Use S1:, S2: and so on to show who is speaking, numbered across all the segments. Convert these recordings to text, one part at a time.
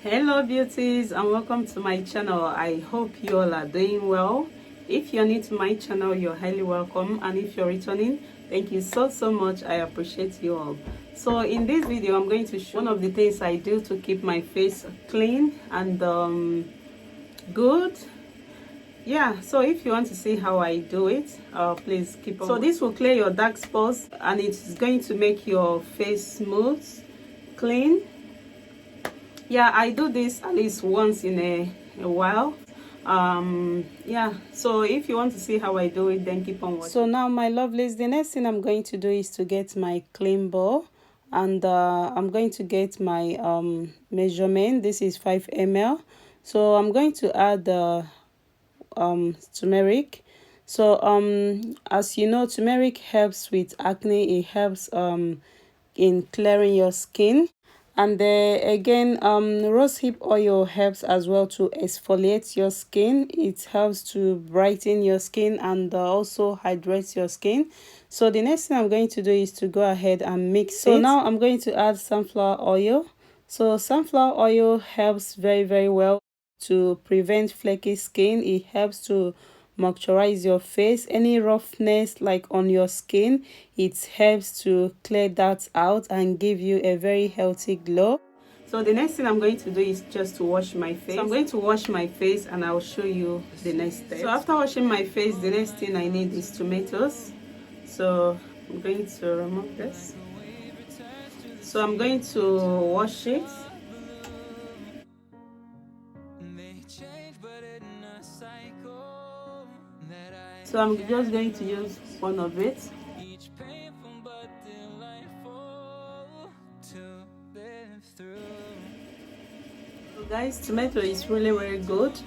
S1: Hello beauties, and welcome to my channel. I hope you all are doing well. If you're new to my channel, you're highly welcome, and if you're returning, thank you so much. I appreciate you all. So in this video, I'm going to show one of the things I do to keep my face clean and good. Yeah, so if you want to see how I do it, please keep on. So this will clear your dark spots, and it's going to make your face smooth, clean. Yeah, I do this at least once in a while. Yeah, so if you want to see how I do it, then keep on watching. So now, my lovelies, the next thing I'm going to do is to get my clean bowl, and I'm going to get my measurement. This is 5 ml. So I'm going to add the turmeric. So as you know, turmeric helps with acne. It helps in clearing your skin. And again, rosehip oil helps as well to exfoliate your skin. It helps to brighten your skin and also hydrates your skin. So the next thing I'm going to do is to go ahead and mix it. So now I'm going to add sunflower oil. So sunflower oil helps very well to prevent flaky skin. It helps to moisturize your face. Any roughness like on your skin, it helps to clear that out and give you a very healthy glow. So the next thing I'm going to do is just to wash my face. So I'm going to wash my face and I'll show you the next step. So after washing my face, the next thing I need is tomatoes. So I'm going to remove this. So I'm going to wash it. So I'm just going to use one of it. So guys, tomato is really very good.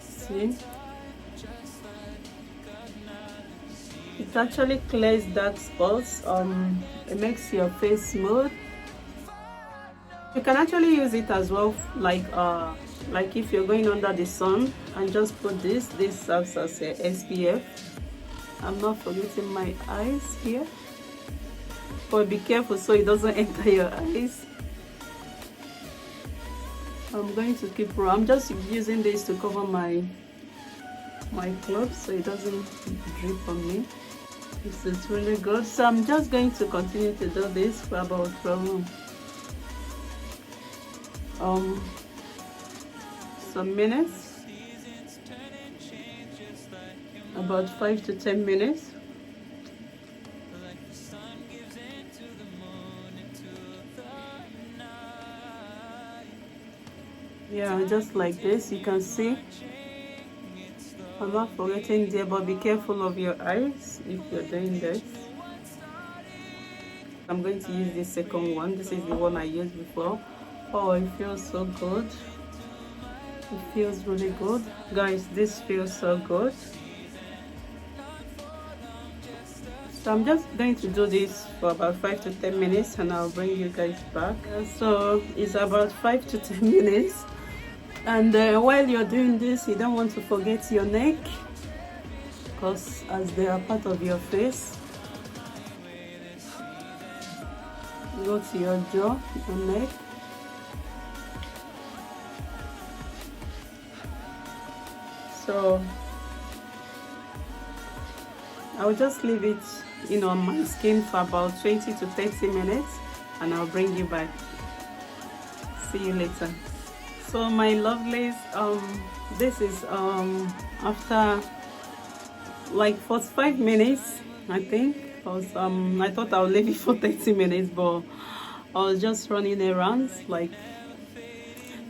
S1: See? It actually clears dark spots. It makes your face smooth. You can actually use it as well, like if you're going under the sun, and just put this serves as a SPF. I'm not forgetting my eyes here, but be careful so it doesn't enter your eyes. I'm going to keep raw. I'm just using this to cover my clothes so it doesn't drip on me. This is really good. So I'm just going to continue to do this for about some minutes, about 5 to 10 minutes. Yeah, just like this. You can see I'm not forgetting there, but be careful of your eyes if you're doing this. I'm going to use the second one. This is the one I used before. Oh, it feels so good. It feels really good. Guys, this feels so good. So I'm just going to do this for about 5 to 10 minutes and I'll bring you guys back. So it's about 5 to 10 minutes. And while you're doing this, you don't want to forget your neck, because as they are part of your face. Go to your jaw, your neck. So I'll just leave it, on my skin for about 20 to 30 minutes and I'll bring you back. See you later. So my lovelies, this is after like 45 minutes, I think. I thought I would leave it for 30 minutes, but I was just running around, like,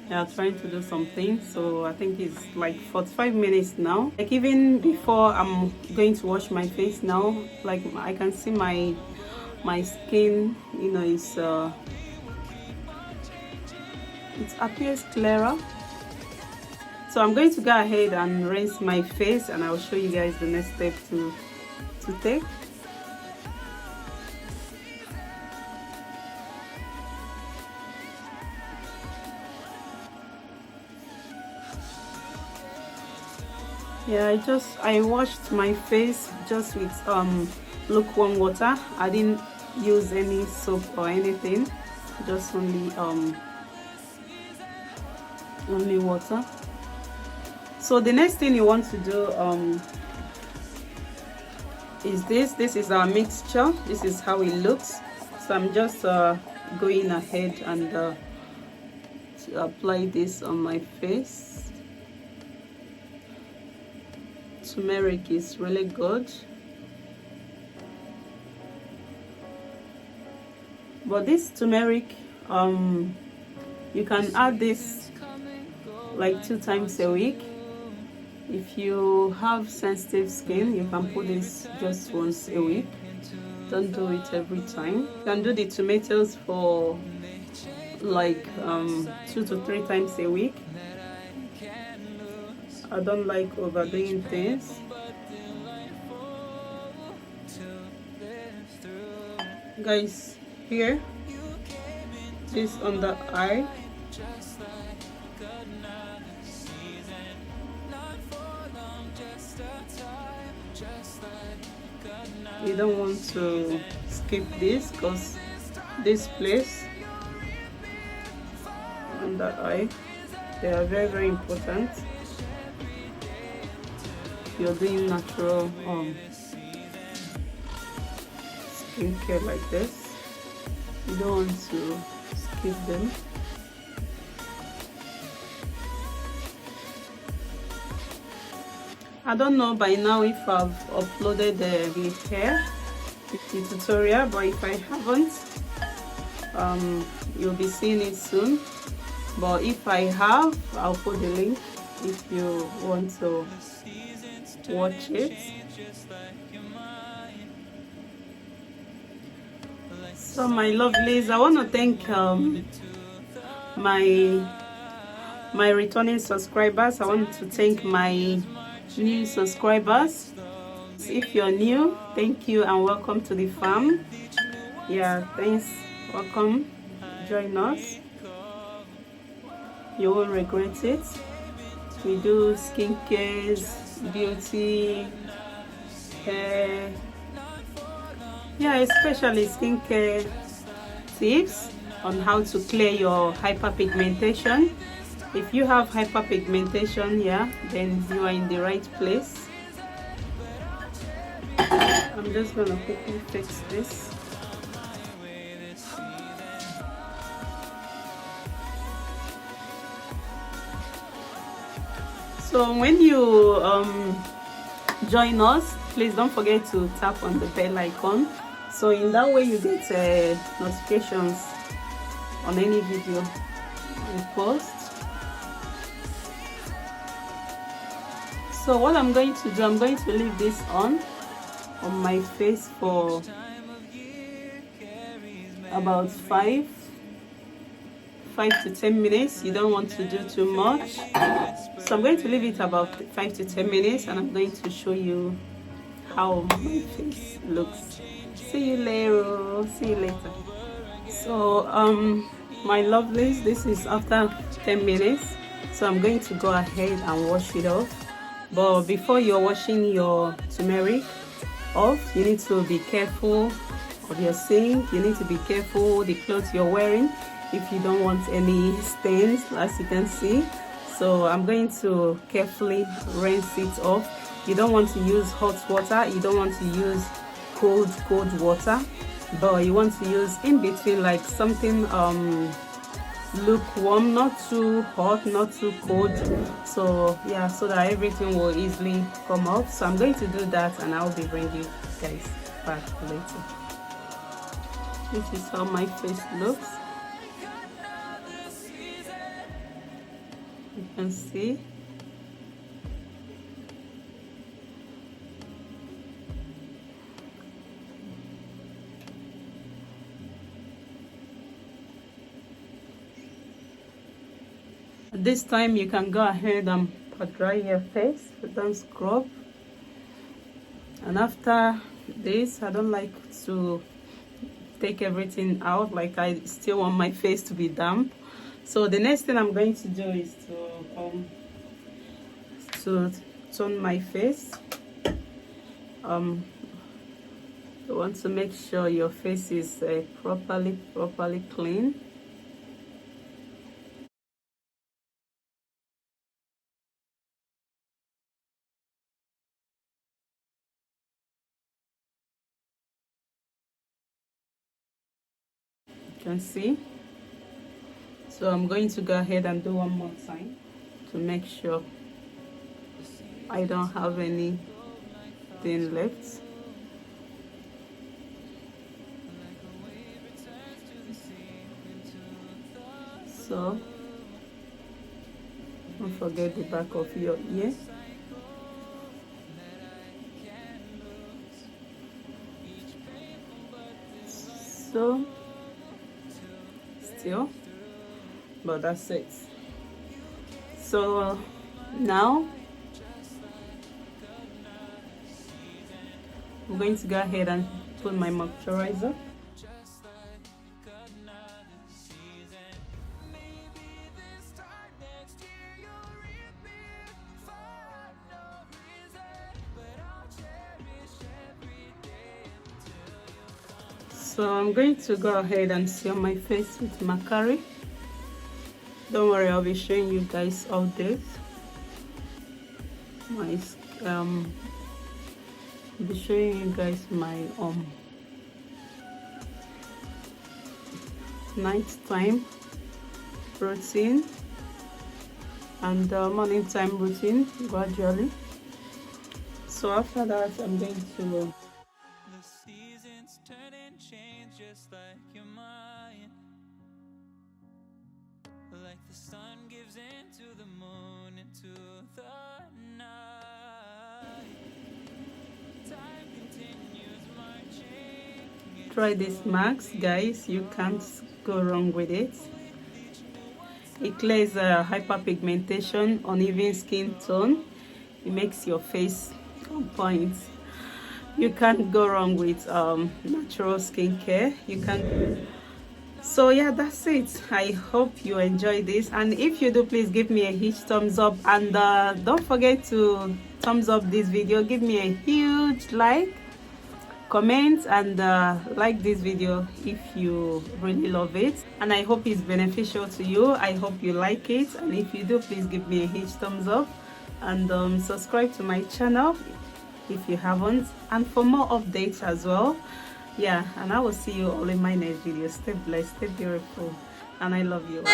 S1: yeah, trying to do something. So I think it's like 45 minutes now. Like, even before I'm going to wash my face now, like, I can see my skin, it appears clearer. So I'm going to go ahead and rinse my face and I'll show you guys the next step to take. Yeah, I washed my face just with lukewarm water. I didn't use any soap or anything, just only water. So the next thing you want to do is this is our mixture. This is how it looks. So I'm just going ahead and to apply this on my face. Turmeric is really good, but this turmeric, you can add this like 2 times a week. If you have sensitive skin, you can put this just once a week. Don't do it every time. You can do the tomatoes for like 2 to 3 times a week. I don't like overdoing things. Guys, here, this on the eye. You don't want to skip this because this place and the eye, they are very, very important. You're doing natural skincare like this. You don't want to skip them. I don't know by now if I've uploaded the hair tutorial, but if I haven't, you'll be seeing it soon. But if I have, I'll put the link if you want to watch it. So my lovelies, I want to thank my returning subscribers. I want to thank my new subscribers. If you're new, thank you and welcome to the farm. Yeah, thanks, welcome, join us. You won't regret it. We do skincare, beauty, hair, yeah, especially skincare tips on how to clear your hyperpigmentation. If you have hyperpigmentation, yeah, then you are in the right place. I'm just gonna quickly fix this. So when you join us, please don't forget to tap on the bell icon, so in that way you get notifications on any video we post. So what I'm going to do, I'm going to leave this on my face for about 5 to 10 minutes. You don't want to do too much, so I'm going to leave it about 5 to 10 minutes and I'm going to show you how my face looks. See you later. So my lovelies, this is after 10 minutes, so I'm going to go ahead and wash it off. But before you're washing your turmeric off, you need to be careful of your sink. You need to be careful the clothes you're wearing if you don't want any stains, as you can see. So I'm going to carefully rinse it off. You don't want to use hot water, you don't want to use cold water, but you want to use in between, like something lukewarm, not too hot, not too cold. So yeah, so that everything will easily come off. So I'm going to do that and I'll be bringing you guys back later. This is how my face looks. You can see. This time you can go ahead and dry your face, don't scrub. And after this, I don't like to take everything out, like I still want my face to be damp. So the next thing I'm going to do is to tone my face You want to make sure your face is properly clean. You can see. So I'm going to go ahead and do one more time to make sure I don't have anything left. So don't forget the back of your ear. So still, but that's it. So now I'm going to go ahead and put my moisturizer. So I'm going to go ahead and seal my face with Macari. Don't worry, I'll be showing you guys all this. I'll be showing you guys my nighttime routine and morning time routine gradually. So after that, I'm going to
S2: the seasons turn and change just like your mind, like the sun gives into the moon, into the night. Time continues marching.
S1: try this mask, guys. You can't go wrong with it. It clears hyperpigmentation, uneven skin tone. It makes your face on point. You can't go wrong with natural skincare. You can. So yeah, that's it. I hope you enjoy this, and if you do, please give me a huge thumbs up, and don't forget to thumbs up this video. Give me a huge like, comment, and like this video if you really love it, and I hope it's beneficial to you. I hope you like it, and if you do, please give me a huge thumbs up, and subscribe to my channel if you haven't, and for more updates as well. Yeah, and I will see you all in my next video. Stay blessed, stay beautiful, and I love you all.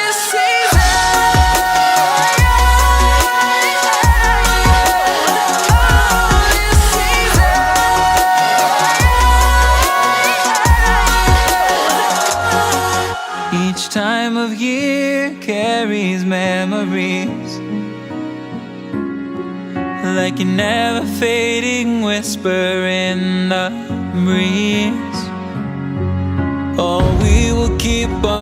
S2: Each time of year carries memories, like a never fading whisper in the breeze. Oh, we will keep on